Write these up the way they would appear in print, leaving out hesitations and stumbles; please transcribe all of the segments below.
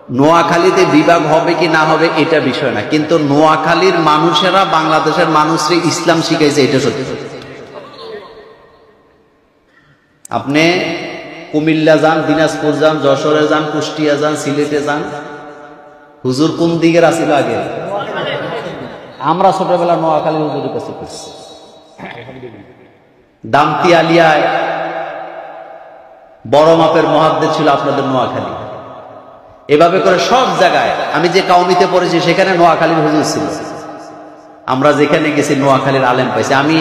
নোয়াখালীতে বিভাগ হবে কি না হবে এটা বিষয় না, কিন্তু নোয়াখালীর মানুষেরা বাংলাদেশের মানুষকে ইসলাম শিখাইছে, এটা সত্যি। আপনি কুমিল্লা যান, দিনাজপুর যান, যশোরে যান, কুষ্টিয়া যান, সিলেটে যান, হুজুর কোন দিকের আসিল আগে? আমরা ছোটবেলা নোয়াখালী হুজুরের কাছে করছি। দামতি আলিয়ায় বড় মাপের মুহাদ্দিস ছিল আপনাদের নোয়াখালী। এভাবে করে সব জায়গায়, আমি যে কাউমিতে পড়েছি সেখানে নোয়াখালীর হুজুর ছিল। আমরা যেখানে গেছি নোয়াখালীর আলেম পাইছি। আমি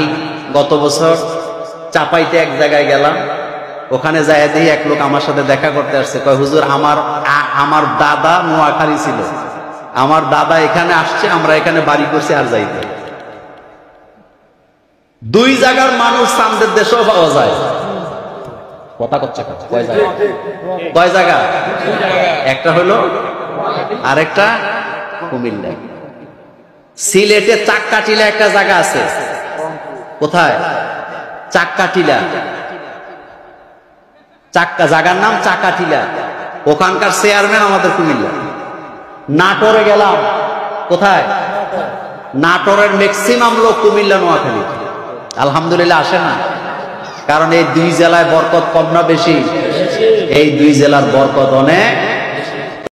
গত বছর চাপাইতে এক জায়গায় গেলাম, ওখানে যাই দেখি এক লোক আমার সাথে দেখা করতে আসছে। কয় হুজুর আমার দাদা নোয়াখালী ছিল, আমার দাদা এখানে আসছে, আমরা এখানে বাড়ি করছি আর যাইতে। দুই জায়গার মানুষ চান্দের দেশেও পাওয়া যায়। কথা করছে কয় জায়গা? একটা হলো, আরেকটা কুমিল্লা। সিলেটে চাক্কাটিলা একটা জায়গা আছে। কোথায়? চাক্কাটিলা। জায়গার নাম চাকাটিলা। ওখানকার চেয়ারম্যান আমাদের কুমিল্লা। নাটোরে গেলাম। কোথায়? নাটোরের ম্যাক্সিমাম লোক কুমিল্লা, নোয়াখালী। আলহামদুলিল্লাহ আসে না, কারণ এই দুই জেলায় বরকত কম না বেশি? এই দুই জেলার বরকত অনেক